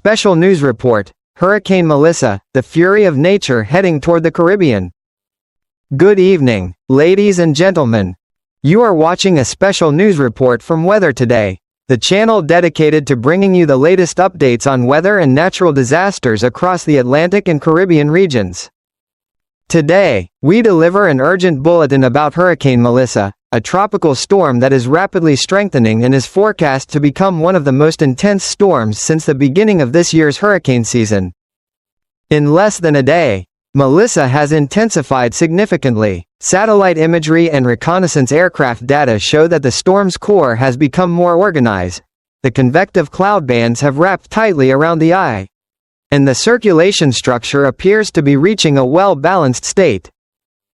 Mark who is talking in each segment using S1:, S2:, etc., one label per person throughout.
S1: Special News Report, Hurricane Melissa, the fury of nature heading toward the Caribbean. Good evening, ladies and gentlemen. You are watching a special news report from Weather Today, the channel dedicated to bringing you the latest updates on weather and natural disasters across the Atlantic and Caribbean regions. Today, we deliver an urgent bulletin about Hurricane Melissa, a tropical storm that is rapidly strengthening and is forecast to become one of the most intense storms since the beginning of this year's hurricane season. In less than a day, Melissa has intensified significantly. Satellite imagery and reconnaissance aircraft data show that the storm's core has become more organized, the convective cloud bands have wrapped tightly around the eye, and the circulation structure appears to be reaching a well-balanced state.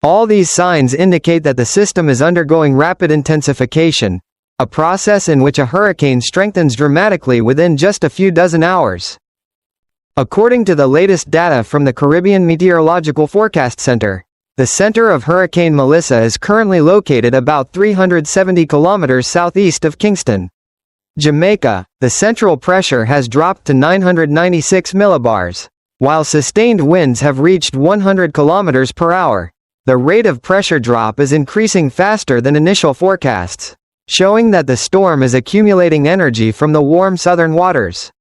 S1: All these signs indicate that the system is undergoing rapid intensification, a process in which a hurricane strengthens dramatically within just a few dozen hours. According to the latest data from the Caribbean Meteorological Forecast Center, the center of Hurricane Melissa is currently located about 370 kilometers southeast of Kingston, Jamaica. The central pressure has dropped to 996 millibars, while sustained winds have reached 100 kilometers per hour. The rate of pressure drop is increasing faster than initial forecasts, showing that the storm is accumulating energy from the warm southern waters.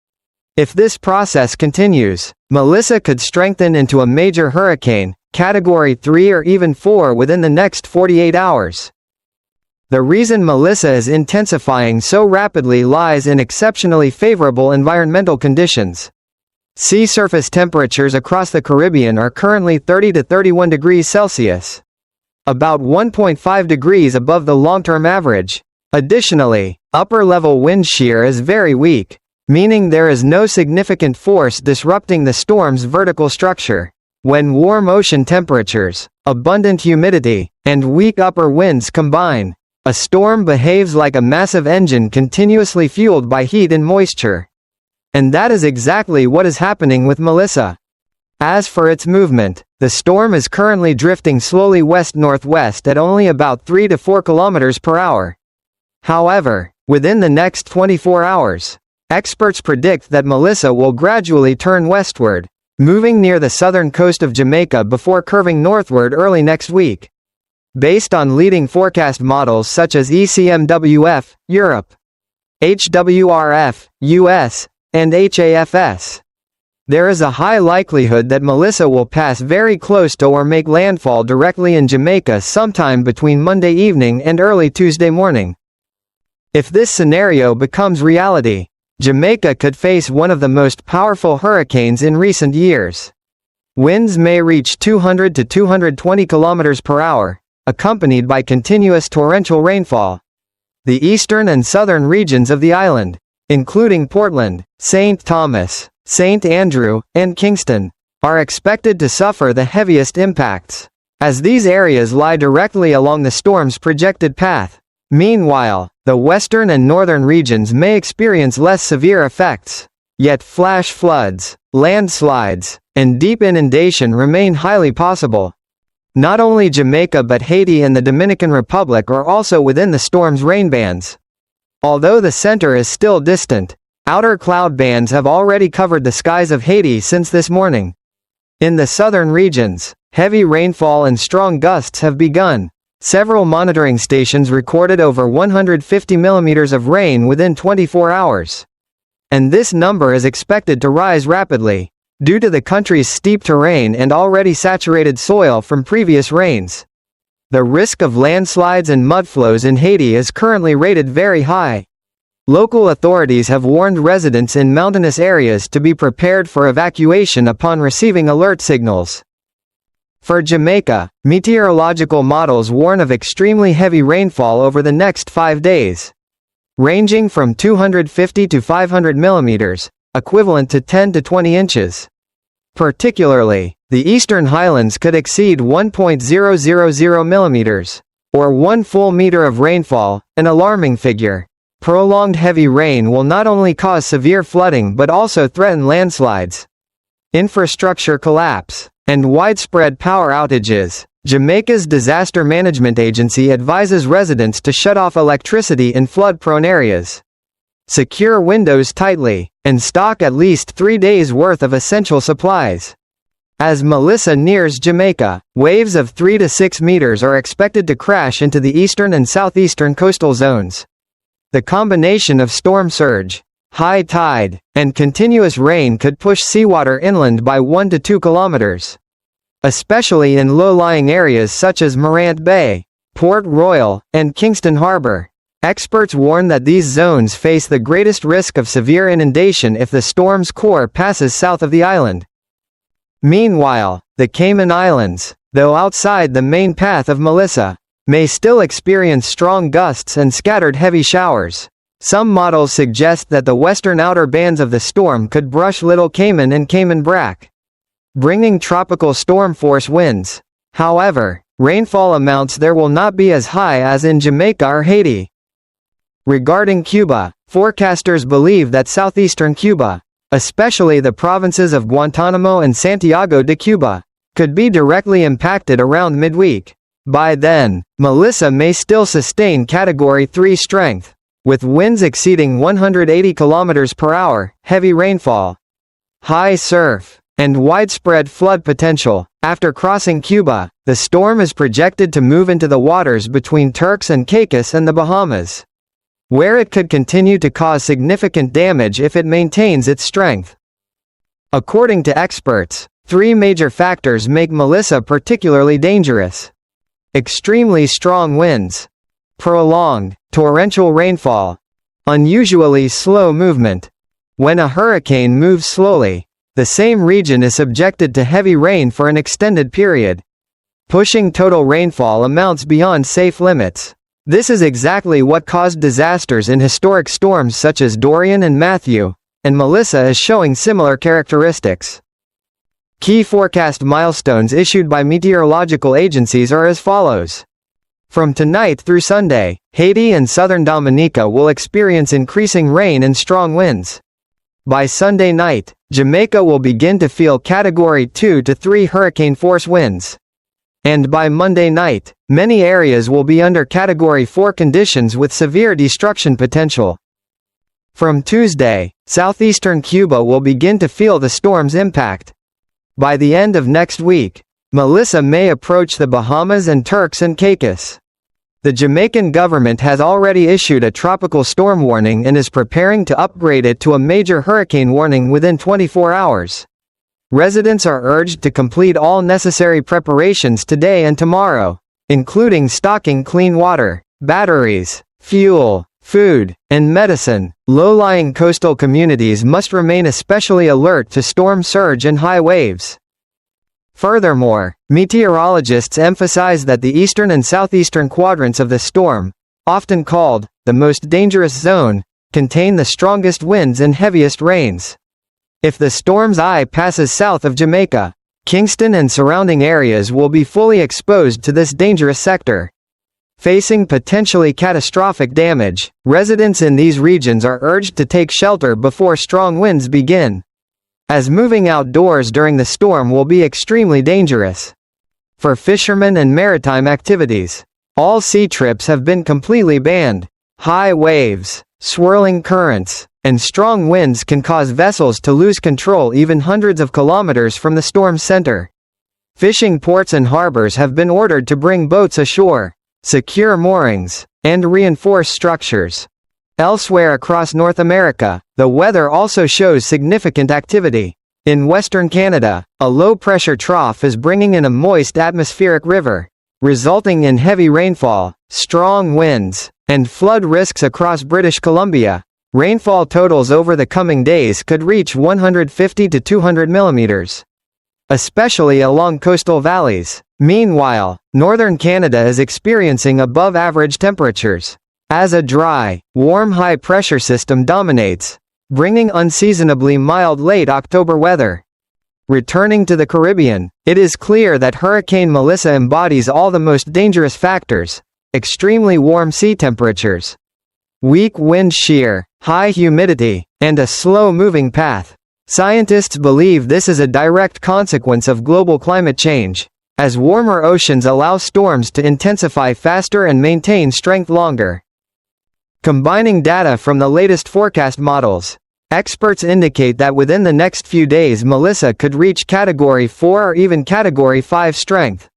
S1: If this process continues, Melissa could strengthen into a major hurricane, Category 3 or even 4 within the next 48 hours. The reason Melissa is intensifying so rapidly lies in exceptionally favorable environmental conditions. Sea surface temperatures across the Caribbean are currently 30 to 31 degrees Celsius, about 1.5 degrees above the long-term average. Additionally, upper-level wind shear is very weak, meaning there is no significant force disrupting the storm's vertical structure. When warm ocean temperatures, abundant humidity, and weak upper winds combine, a storm behaves like a massive engine continuously fueled by heat and moisture. And that is exactly what is happening with Melissa. As for its movement, the storm is currently drifting slowly west-northwest at only about 3 to 4 kilometers per hour. However, within the next 24 hours, experts predict that Melissa will gradually turn westward, moving near the southern coast of Jamaica before curving northward early next week. Based on leading forecast models such as ECMWF, Europe, HWRF, US, and HAFS, there is a high likelihood that Melissa will pass very close to or make landfall directly in Jamaica sometime between Monday evening and early Tuesday morning. If this scenario becomes reality, Jamaica could face one of the most powerful hurricanes in recent years. Winds may reach 200 to 220 kilometers per hour, accompanied by continuous torrential rainfall. The eastern and southern regions of the island, including Portland, St. Thomas, St. Andrew, and Kingston, are expected to suffer the heaviest impacts, as these areas lie directly along the storm's projected path. Meanwhile, the western and northern regions may experience less severe effects, yet flash floods, landslides, and deep inundation remain highly possible. Not only Jamaica but Haiti and the Dominican Republic are also within the storm's rain bands. Although the center is still distant, outer cloud bands have already covered the skies of Haiti since this morning. In the southern regions, heavy rainfall and strong gusts have begun. Several monitoring stations recorded over 150 millimeters of rain within 24 hours. And this number is expected to rise rapidly, due to the country's steep terrain and already saturated soil from previous rains. The risk of landslides and mudflows in Haiti is currently rated very high. Local authorities have warned residents in mountainous areas to be prepared for evacuation upon receiving alert signals. For Jamaica, meteorological models warn of extremely heavy rainfall over the next 5 days, ranging from 250 to 500 millimeters, equivalent to 10 to 20 inches. Particularly, the eastern highlands could exceed 1.000 millimeters, or 1 full meter of rainfall, an alarming figure. Prolonged heavy rain will not only cause severe flooding but also threaten landslides, infrastructure collapse, and widespread power outages. Jamaica's Disaster Management Agency advises residents to shut off electricity in flood-prone areas. secure windows tightly, and stock at least 3 days' worth of essential supplies. As Melissa nears Jamaica, waves of 3 to 6 meters are expected to crash into the eastern and southeastern coastal zones. The combination of storm surge, high tide, and continuous rain could push seawater inland by 1 to 2 kilometers. Especially in low-lying areas such as Morant Bay, Port Royal, and Kingston Harbor. Experts warn that these zones face the greatest risk of severe inundation if the storm's core passes south of the island. Meanwhile, the Cayman Islands, though outside the main path of Melissa, may still experience strong gusts and scattered heavy showers. Some models suggest that the western outer bands of the storm could brush Little Cayman and Cayman Brac, bringing tropical storm-force winds. However, rainfall amounts there will not be as high as in Jamaica or Haiti. Regarding Cuba, forecasters believe that southeastern Cuba, especially the provinces of Guantanamo and Santiago de Cuba, could be directly impacted around midweek. By then, Melissa may still sustain Category 3 strength, with winds exceeding 180 km per hour, heavy rainfall, high surf, and widespread flood potential. After crossing Cuba, the storm is projected to move into the waters between Turks and Caicos and the Bahamas, where it could continue to cause significant damage if it maintains its strength. According to experts, 3 major factors make Melissa particularly dangerous: extremely strong winds, prolonged, torrential rainfall, unusually slow movement. When a hurricane moves slowly, the same region is subjected to heavy rain for an extended period, pushing total rainfall amounts beyond safe limits. This is exactly what caused disasters in historic storms such as Dorian and Matthew, and Melissa is showing similar characteristics. Key forecast milestones issued by meteorological agencies are as follows. From tonight through Sunday, Haiti and southern Dominica will experience increasing rain and strong winds. By Sunday night, Jamaica will begin to feel Category 2 to 3 hurricane-force winds. And by Monday night, many areas will be under Category 4 conditions with severe destruction potential. From Tuesday, southeastern Cuba will begin to feel the storm's impact. By the end of next week, Melissa may approach the Bahamas and Turks and Caicos. The Jamaican government has already issued a tropical storm warning and is preparing to upgrade it to a major hurricane warning within 24 hours. Residents are urged to complete all necessary preparations today and tomorrow, including stocking clean water, batteries, fuel, food, and medicine. Low-lying coastal communities must remain especially alert to storm surge and high waves. Furthermore, meteorologists emphasize that the eastern and southeastern quadrants of the storm, often called the most dangerous zone, contain the strongest winds and heaviest rains. If the storm's eye passes south of Jamaica, Kingston and surrounding areas will be fully exposed to this dangerous sector. Facing potentially catastrophic damage, residents in these regions are urged to take shelter before strong winds begin, as moving outdoors during the storm will be extremely dangerous. For fishermen and maritime activities, all sea trips have been completely banned. High waves, swirling currents, and strong winds can cause vessels to lose control even hundreds of kilometers from the storm's center. Fishing ports and harbors have been ordered to bring boats ashore, secure moorings, and reinforce structures. Elsewhere across North America, the weather also shows significant activity. In Western Canada, a low-pressure trough is bringing in a moist atmospheric river, resulting in heavy rainfall, strong winds, and flood risks across British Columbia. Rainfall totals over the coming days could reach 150 to 200 millimeters, especially along coastal valleys. Meanwhile, northern Canada is experiencing above-average temperatures, as a dry, warm high-pressure system dominates, bringing unseasonably mild late October weather. Returning to the Caribbean, it is clear that Hurricane Melissa embodies all the most dangerous factors: extremely warm sea temperatures, weak wind shear, high humidity, and a slow-moving path. Scientists believe this is a direct consequence of global climate change, as warmer oceans allow storms to intensify faster and maintain strength longer. Combining data from the latest forecast models, experts indicate that within the next few days Melissa could reach Category 4 or even Category 5 strength,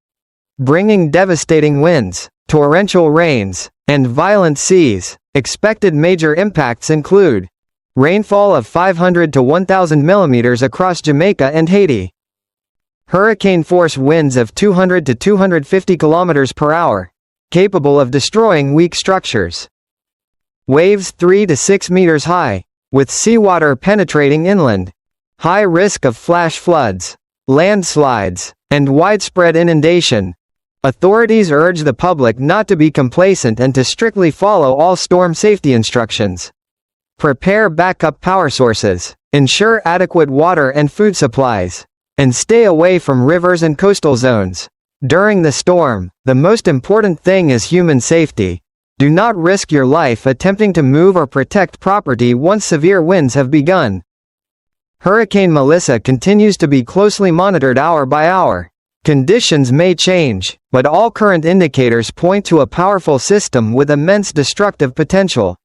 S1: bringing devastating winds, torrential rains, and violent seas. Expected major impacts include rainfall of 500 to 1,000 millimeters across Jamaica and Haiti, hurricane-force winds of 200 to 250 kilometers per hour, capable of destroying weak structures, waves 3 to 6 meters high, with seawater penetrating inland, high risk of flash floods, landslides, and widespread inundation. Authorities urge the public not to be complacent and to strictly follow all storm safety instructions. Prepare backup power sources, ensure adequate water and food supplies, and stay away from rivers and coastal zones. During the storm, the most important thing is human safety. Do not risk your life attempting to move or protect property once severe winds have begun. Hurricane Melissa continues to be closely monitored hour by hour. Conditions may change, but all current indicators point to a powerful system with immense destructive potential.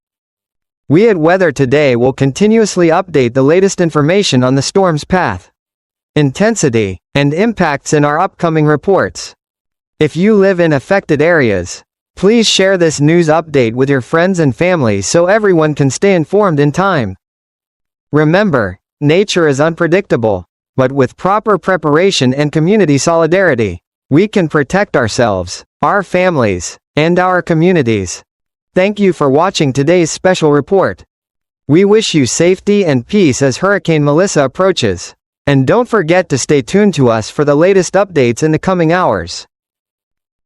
S1: We at Weather Today will continuously update the latest information on the storm's path, intensity, and impacts in our upcoming reports. If you live in affected areas, please share this news update with your friends and family so everyone can stay informed in time. Remember, nature is unpredictable, but with proper preparation and community solidarity, we can protect ourselves, our families, and our communities. Thank you for watching today's special report. We wish you safety and peace as Hurricane Melissa approaches. And don't forget to stay tuned to us for the latest updates in the coming hours.